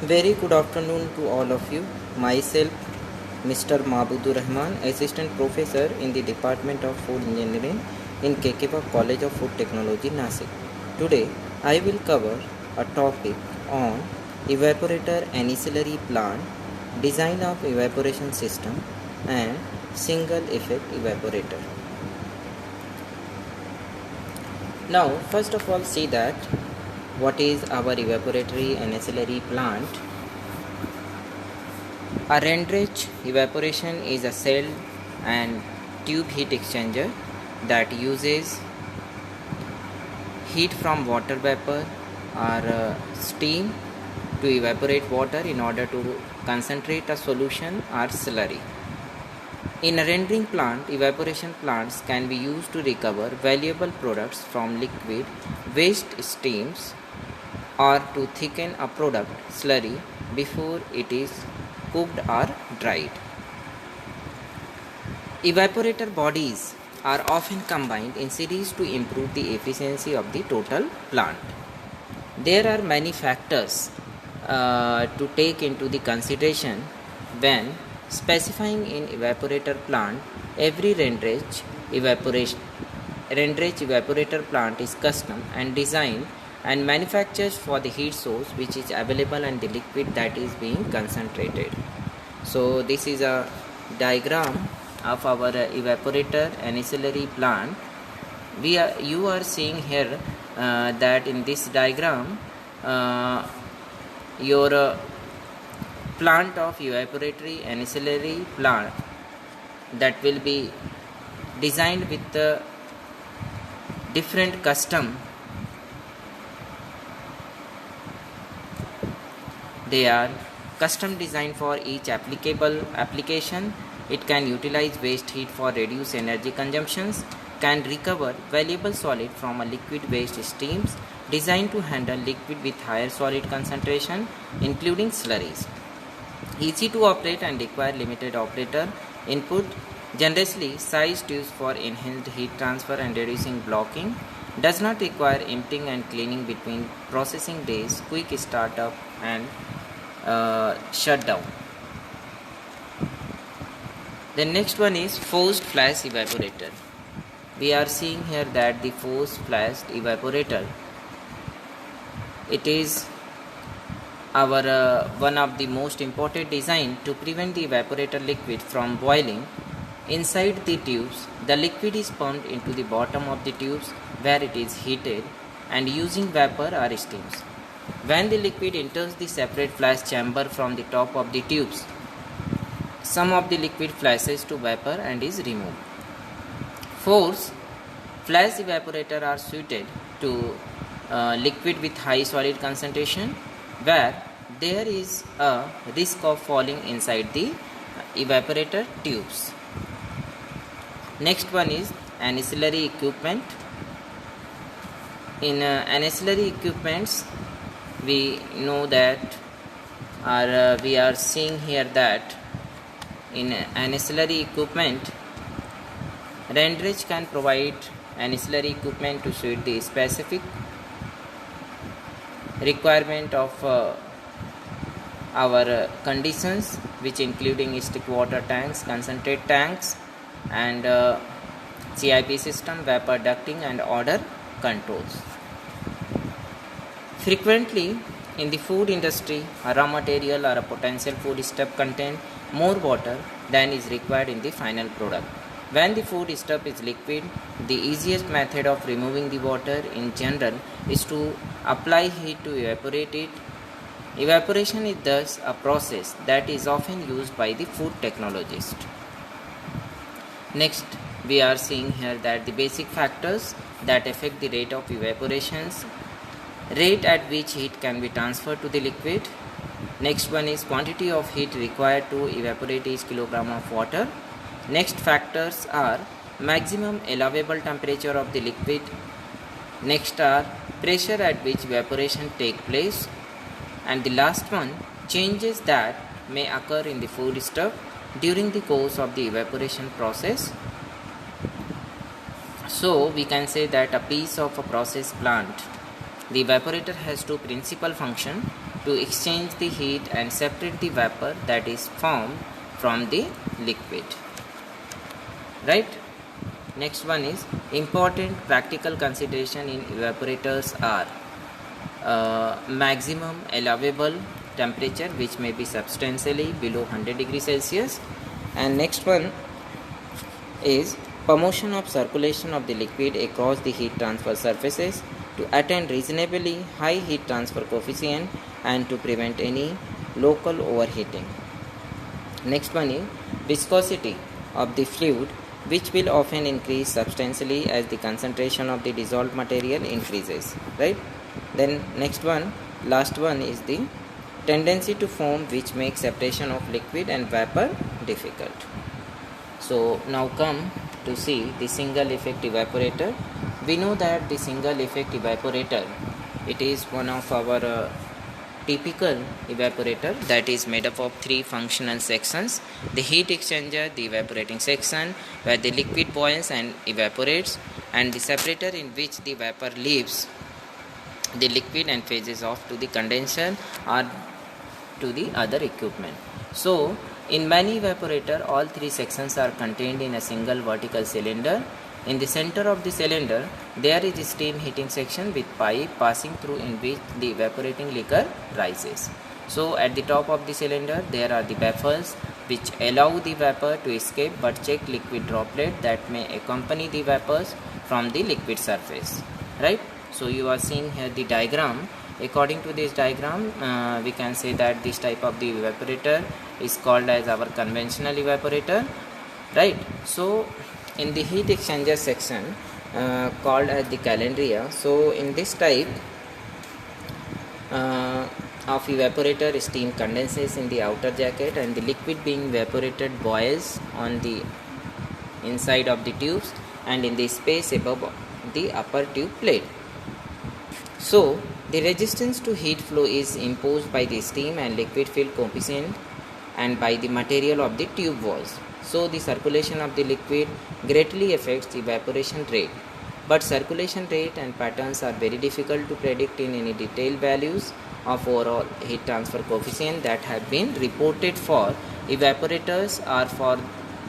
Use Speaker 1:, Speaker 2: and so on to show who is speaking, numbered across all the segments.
Speaker 1: Very good afternoon to all of you. Myself, Mr. Mabudur Rahman, Assistant Professor in the Department of Food Engineering in Kekeva College of Food Technology, Nasik. Today, I will cover a topic on evaporator ancillary plant, design of evaporation system, and single effect evaporator. Now, first of all, see that what is our evaporatory ancillary plant. A Rendrich evaporation is a cell and tube heat exchanger that uses heat from water vapor or steam to evaporate water in order to concentrate a solution or slurry. In a rendering plant, evaporation plants can be used to recover valuable products from liquid waste streams or to thicken a product slurry before it is cooked or dried. Evaporator bodies are often combined in series to improve the efficiency of the total plant. There are many factors to take into the consideration when specifying in evaporator plant. Every Rendrich evaporator plant is custom and designed and manufactured for the heat source which is available and the liquid that is being concentrated. So this is a diagram of our evaporator ancillary plant. You are seeing here that in this diagram your plant of evaporatory ancillary plant that will be designed with different custom. They are custom designed for each applicable application. It can utilize waste heat for reduced energy consumptions, can recover valuable solid from a liquid waste streams, designed to handle liquid with higher solid concentration, including slurries. Easy to operate and require limited operator input. Generously sized tubes for enhanced heat transfer and reducing blocking. Does not require emptying and cleaning between processing days. Quick startup and shutdown. The next one is forced flash evaporator. We are seeing here that the forced flash evaporator, it is our one of the most important design to prevent the evaporator liquid from boiling. Inside the tubes, the liquid is pumped into the bottom of the tubes where it is heated and using vapor or steams. When the liquid enters the separate flash chamber from the top of the tubes, some of the liquid flashes to vapor and is removed. Forced flash evaporator are suited to liquid with high solid concentration where there is a risk of falling inside the evaporator tubes. Next one is ancillary equipment. In ancillary equipments, we know that we are seeing here that in ancillary equipment, Rendrich can provide ancillary equipment to suit the specific requirement of our conditions, which including stick water tanks, concentrate tanks, and CIP system, vapor ducting, and odor controls. Frequently in the food industry, a raw material or a potential food stuff contain more water than is required in the final product. When the food stuff is liquid, the easiest method of removing the water in general is to apply heat to evaporate it. Evaporation is thus a process that is often used by the food technologist. Next, we are seeing here that the basic factors that affect the rate of evaporations, rate at which heat can be transferred to the liquid. Next one is quantity of heat required to evaporate each kilogram of water. Next factors are maximum allowable temperature of the liquid. Next are pressure at which evaporation take place. And the last one, changes that may occur in the food stuff during the course of the evaporation process. So we can say that a piece of a process plant, the evaporator has two principal functions. to exchange the heat and separate the vapor that is formed from the liquid. Right? Next one is important practical consideration in evaporators are maximum allowable temperature, which may be substantially below 100 degrees Celsius, and next one is promotion of circulation of the liquid across the heat transfer surfaces to attain reasonably high heat transfer coefficient and to prevent any local overheating. Next one is viscosity of the fluid, which will often increase substantially as the concentration of the dissolved material increases, right? Then next one, last one is the tendency to foam, which makes separation of liquid and vapor difficult. So now come to see the single effect evaporator. We know that the single effect evaporator, it is one of our typical evaporator that is made up of three functional sections: the heat exchanger, the evaporating section where the liquid boils and evaporates, and the separator in which the vapor leaves the liquid and phases off to the condenser or to the other equipment. So in many evaporator, all three sections are contained in a single vertical cylinder. In the center of the cylinder, there is a steam heating section with pipe passing through in which the evaporating liquor rises. So at the top of the cylinder, there are the baffles which allow the vapor to escape but check liquid droplet that may accompany the vapors from the liquid surface. Right? So you are seeing here the diagram. According to this diagram, we can say that this type of the evaporator is called as our conventional evaporator. Right? So in the heat exchanger section called as the calandria, so in this type of evaporator, steam condenses in the outer jacket and the liquid being evaporated boils on the inside of the tubes and in the space above the upper tube plate. So the resistance to heat flow is imposed by the steam and liquid fill coefficient and by the material of the tube walls. So the circulation of the liquid greatly affects the evaporation rate, but circulation rate and patterns are very difficult to predict in any detailed values of overall heat transfer coefficient that have been reported for evaporators are for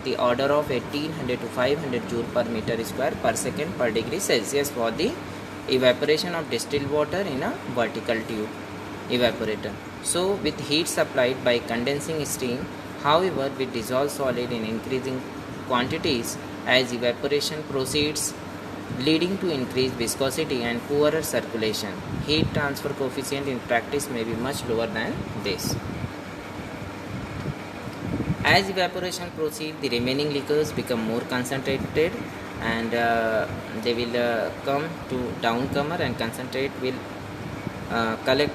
Speaker 1: the order of 1800 to 500 joule per meter square per second per degree Celsius for the evaporation of distilled water in a vertical tube evaporator. So with heat supplied by condensing steam, however, with dissolved solid in increasing quantities as evaporation proceeds, leading to increased viscosity and poorer circulation. Heat transfer coefficient in practice may be much lower than this. As evaporation proceeds, the remaining liquors become more concentrated and they will come to downcomer and concentrate will collect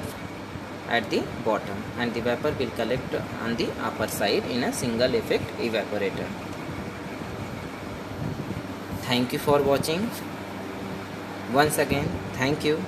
Speaker 1: at the bottom and the vapor will collect on the upper side in a single effect evaporator. Thank you for watching. Once again, thank you.